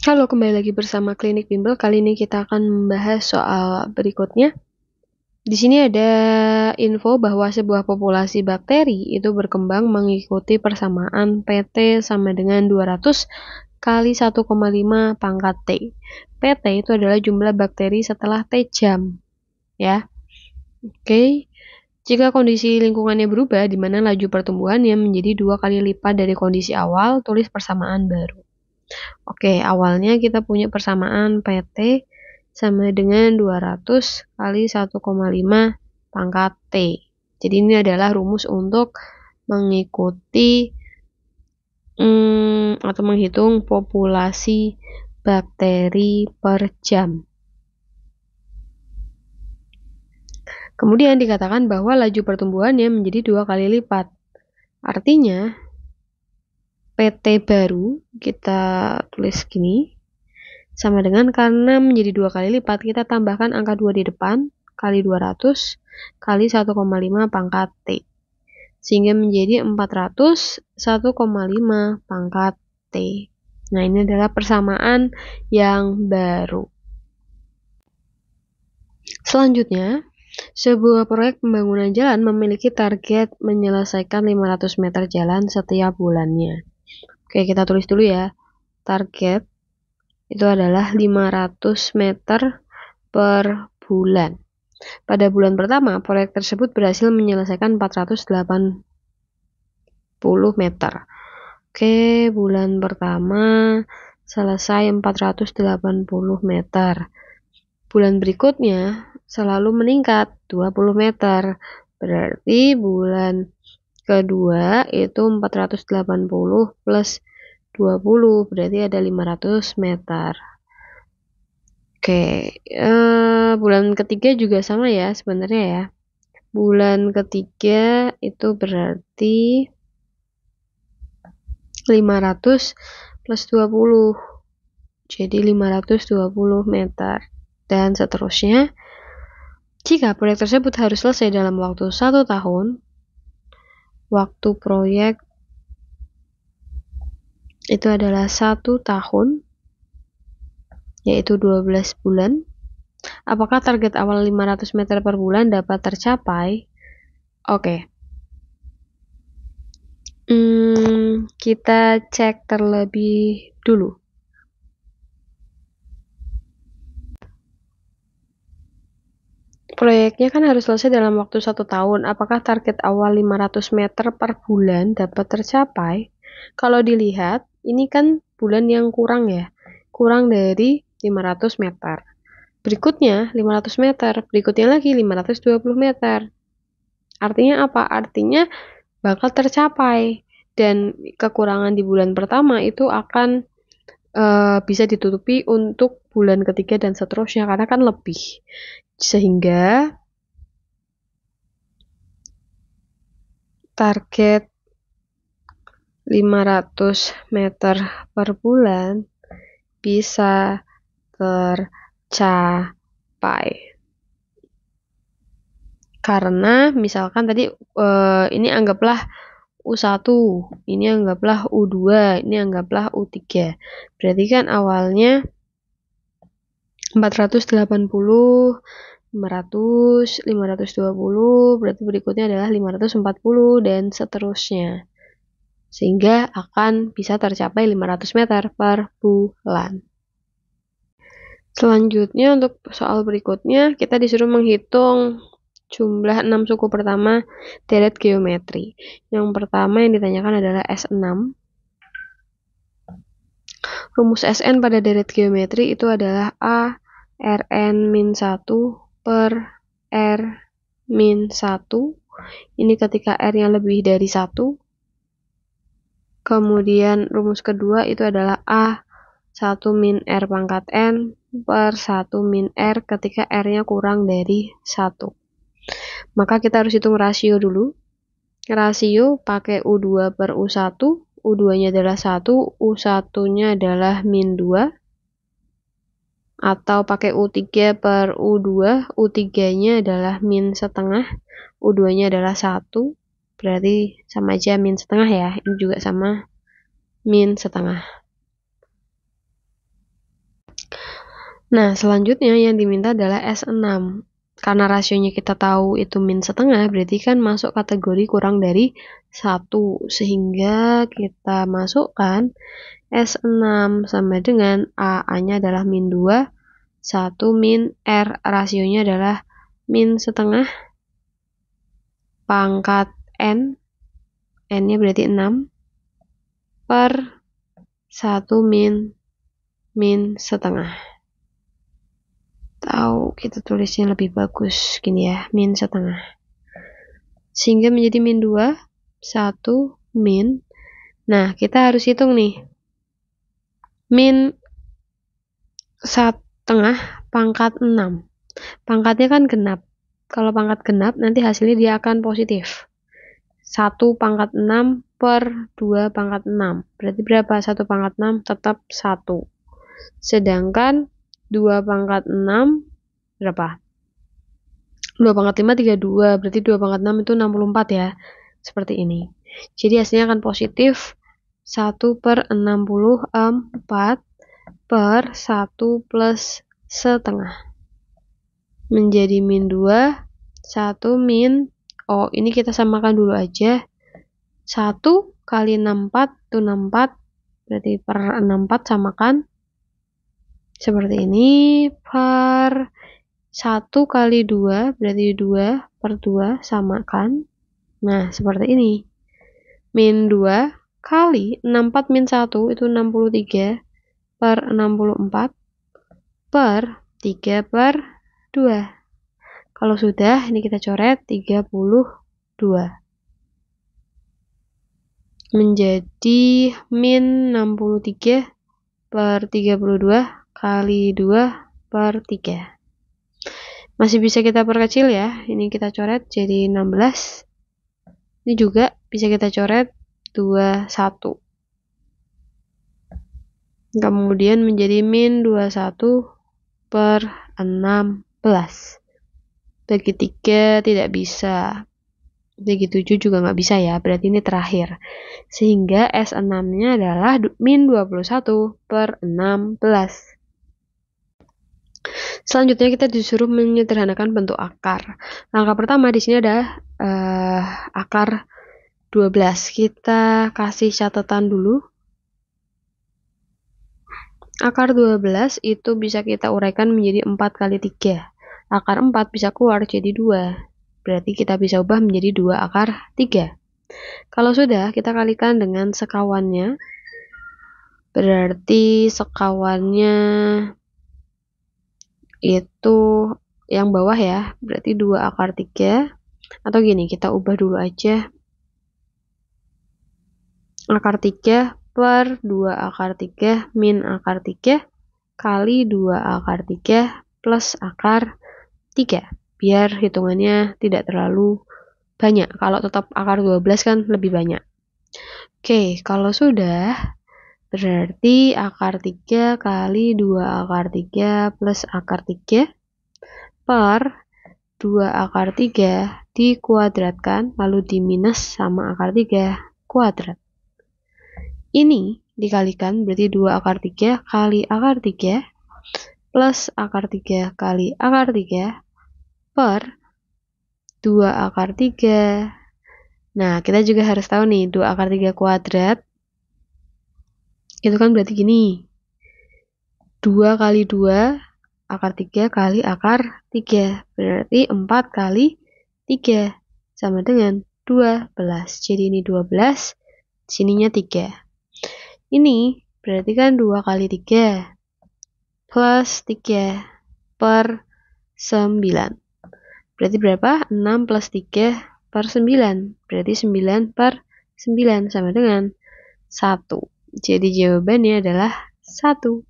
Halo, kembali lagi bersama Klinik Bimbel. Kali ini kita akan membahas soal berikutnya. Di sini ada info bahwa sebuah populasi bakteri itu berkembang mengikuti persamaan PT sama dengan 200 kali 1,5 pangkat T. PT itu adalah jumlah bakteri setelah T jam. Ya. Oke. Jika kondisi lingkungannya berubah, di mana laju pertumbuhannya menjadi 2 kali lipat dari kondisi awal, tulis persamaan baru. Oke, awalnya kita punya persamaan PT sama dengan 200 kali 1,5 pangkat T. Jadi ini adalah rumus untuk mengikuti atau menghitung populasi bakteri per jam. Kemudian dikatakan bahwa laju pertumbuhannya menjadi 2 kali lipat. Artinya, PT baru kita tulis gini, sama dengan karena menjadi 2 kali lipat, kita tambahkan angka 2 di depan, kali 200, kali 1,5 pangkat T. Sehingga menjadi 400, 1,5 pangkat T. Nah, ini adalah persamaan yang baru. Selanjutnya, sebuah proyek pembangunan jalan memiliki target menyelesaikan 500 meter jalan setiap bulannya. Oke, kita tulis dulu ya. Target itu adalah 500 meter per bulan. Pada bulan pertama, proyek tersebut berhasil menyelesaikan 480 meter. Oke, bulan pertama selesai 480 meter. Bulan berikutnya selalu meningkat 20 meter. Berarti bulan kedua itu 480 plus 20, berarti ada 500 meter. Oke, bulan ketiga juga sama ya sebenarnya ya. Bulan ketiga itu berarti 500 plus 20. Jadi 520 meter. Dan seterusnya. Jika proyek tersebut harus selesai dalam waktu 1 tahun, waktu proyek itu adalah 1 tahun, yaitu 12 bulan. Apakah target awal 500 meter per bulan dapat tercapai? Oke. Kita cek terlebih dulu. Proyeknya kan harus selesai dalam waktu 1 tahun. Apakah target awal 500 meter per bulan dapat tercapai? Kalau dilihat, ini kan bulan yang kurang ya. Kurang dari 500 meter. Berikutnya 500 meter, berikutnya lagi 520 meter. Artinya apa? Artinya bakal tercapai. Dan kekurangan di bulan pertama itu akan bisa ditutupi untuk bulan ketiga dan seterusnya, karena kan lebih. Sehingga target 500 meter per bulan bisa tercapai. Karena misalkan tadi ini anggaplah U1, ini anggaplah U2, ini anggaplah U3. Berarti kan awalnya 480, 500, 520, berarti berikutnya adalah 540 dan seterusnya. Sehingga akan bisa tercapai 500 meter per bulan. Selanjutnya untuk soal berikutnya kita disuruh menghitung jumlah 6 suku pertama deret geometri. Yang pertama yang ditanyakan adalah S6. Rumus Sn pada deret geometri itu adalah A Rn-1 per R-1. Ini ketika R-nya lebih dari 1. Kemudian rumus kedua itu adalah A1 min R pangkat N per 1 min R ketika R-nya kurang dari 1. Maka kita harus hitung rasio dulu. Rasio pakai U2 per U1. U2-nya adalah 1, U1-nya adalah min 2. Atau pakai U3 per U2. U3-nya adalah min setengah. U2-nya adalah 1. Berarti sama aja min setengah ya. Ini juga sama min setengah. Nah, selanjutnya yang diminta adalah S6. Karena rasionya kita tahu itu min setengah, berarti kan masuk kategori kurang dari 1. Sehingga kita masukkan S6 sama dengan A-nya adalah min 2, 1 min R, rasionya adalah min setengah, pangkat N, N-nya berarti 6, per 1 min setengah. Tahu kita tulisnya lebih bagus gini ya, min setengah. Sehingga menjadi min 2, 1 min. Nah, kita harus hitung nih. Min setengah pangkat 6. Pangkatnya kan genap. Kalau pangkat genap, nanti hasilnya dia akan positif. 1 pangkat 6 per 2 pangkat 6. Berarti berapa? 1 pangkat 6 tetap 1. Sedangkan 2 pangkat 6 berapa? 2 pangkat 5, 32. Berarti 2 pangkat 6 itu 64 ya. Seperti ini. Jadi hasilnya akan positif 1 per 64 per 1 plus setengah. Menjadi min 2, 1 min, oh ini kita samakan dulu aja. 1 kali 64 itu 64, berarti per 64 samakan. Seperti ini, per 1 kali 2, berarti 2 per 2 samakan. Nah, seperti ini. Min 2 kali 64 min 1 itu 63 per 64 per 3 per 2. Kalau sudah, ini kita coret 32. Menjadi min 63 per 32 kali 2 per 3. Masih bisa kita perkecil ya. Ini kita coret jadi 16. Ini juga bisa kita coret 21. Kemudian menjadi min 21 per 16. Bagi 3 tidak bisa. Bagi 7 juga nggak bisa ya. Berarti ini terakhir. Sehingga S6-nya adalah min 21 per 16. Selanjutnya kita disuruh menyederhanakan bentuk akar. Langkah pertama di sini ada akar 12. Kita kasih catatan dulu. Akar 12 itu bisa kita uraikan menjadi 4 kali 3. Akar 4 bisa keluar jadi 2. Berarti kita bisa ubah menjadi 2 akar 3. Kalau sudah, kita kalikan dengan sekawannya. Berarti sekawannya itu yang bawah ya. Berarti 2 akar 3. Atau gini, kita ubah dulu aja. Akar 3 per 2 akar 3 min akar 3 kali 2 akar 3 plus akar 3. Biar hitungannya tidak terlalu banyak. Kalau tetap akar 12 kan lebih banyak. Oke, kalau sudah, berarti akar 3 kali 2 akar 3 plus akar 3 per 2 akar 3 dikuadratkan, lalu diminus sama akar 3 kuadrat. Ini dikalikan, berarti 2 akar 3 kali akar 3 plus akar 3 kali akar 3 per 2 akar 3. Nah, kita juga harus tahu nih, 2 akar 3 kuadrat, itu kan berarti gini. 2 kali 2, akar 3 kali akar 3. Berarti 4 kali 3, sama dengan 12. Jadi ini 12, sininya 3. Ini berarti kan 2 kali 3 plus 3 per 9. Berarti berapa? 6 plus 3 per 9. Berarti 9 per 9 sama dengan 1. Jadi jawabannya adalah 1.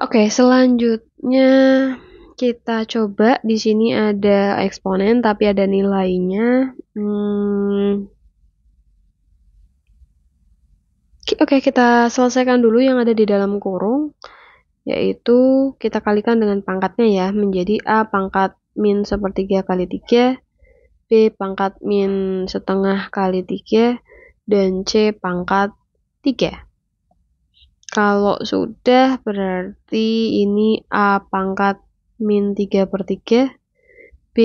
Oke, selanjutnya kita coba. Di sini ada eksponen tapi ada nilainya. Oke, kita selesaikan dulu yang ada di dalam kurung. Yaitu kita kalikan dengan pangkatnya ya, menjadi A pangkat min sepertiga kali 3, B pangkat min setengah kali 3, dan C pangkat 3. Kalau sudah berarti ini A pangkat min 3/3, B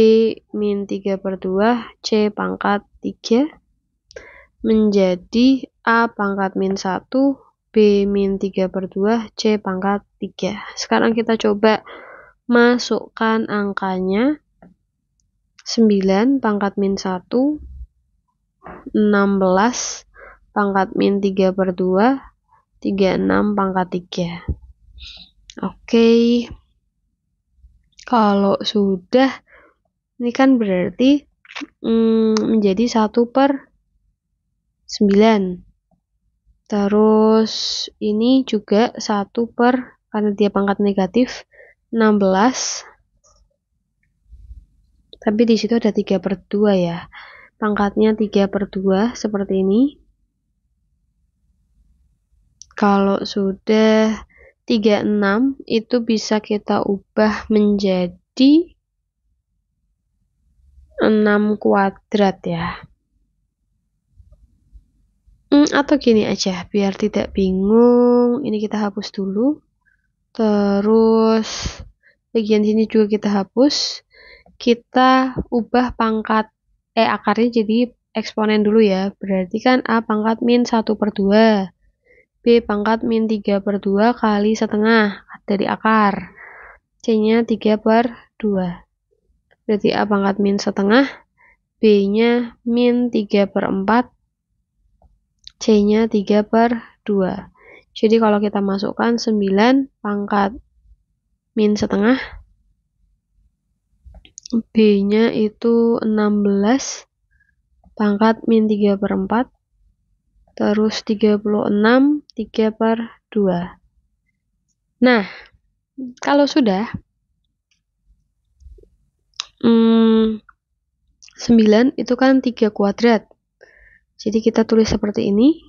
min 3/2, C pangkat 3, menjadi A pangkat min 1, B min 3/2, C pangkat 3. Sekarang kita coba masukkan angkanya. 9 pangkat min 1, 16 pangkat min 3/2, 36 pangkat 3. Oke. Kalau sudah, ini kan berarti menjadi 1/9. Terus ini juga 1 per, karena dia pangkat negatif, 16. Tapi di situ ada 3/2 ya. Pangkatnya 3/2 seperti ini. Kalau sudah 36 itu bisa kita ubah menjadi 6 kuadrat ya. Atau gini aja, biar tidak bingung. Ini kita hapus dulu. Terus bagian sini juga kita hapus. Kita ubah pangkat akarnya jadi eksponen dulu ya. Berarti kan A pangkat min 1/2. B pangkat min 3/2 kali setengah dari akar. C-nya 3/2. Berarti A pangkat min setengah, B-nya min 3/4, C-nya 3/2. Jadi kalau kita masukkan 9 pangkat min setengah, B-nya itu 16 pangkat min 3/4, terus 36 3/2. Nah, kalau sudah 9 itu kan 3 kuadrat. Jadi kita tulis seperti ini.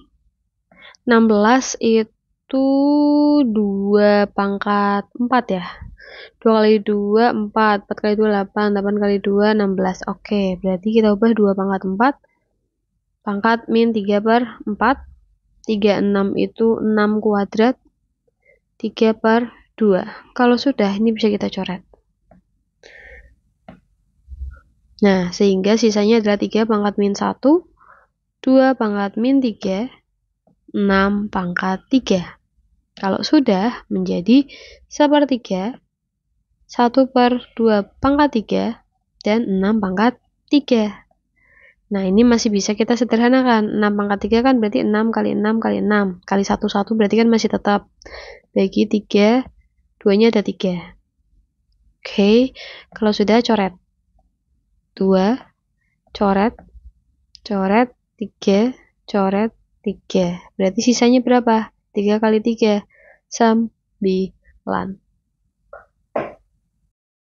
16 itu 2 pangkat 4 ya. 2 kali 2 4, 4 kali 2 8, 8 kali 2 16. Oke, berarti kita ubah 2 pangkat 4 pangkat min 3/4. 36 itu 6 kuadrat 3/2. Kalau sudah, ini bisa kita coret. Nah, sehingga sisanya adalah 3 pangkat min 1, 2 pangkat min 3, 6 pangkat 3. Kalau sudah, menjadi 1/3, 1/2 pangkat 3, dan 6 pangkat 3. Nah, ini masih bisa kita sederhanakan. 6 pangkat 3 kan berarti 6 kali 6 kali 6. Kali 1, 1 berarti kan masih tetap. Bagi 3, 2-nya ada 3. Oke, kalau sudah coret. 2, coret, coret, 3, coret, 3. Berarti sisanya berapa? 3 kali 3, 9.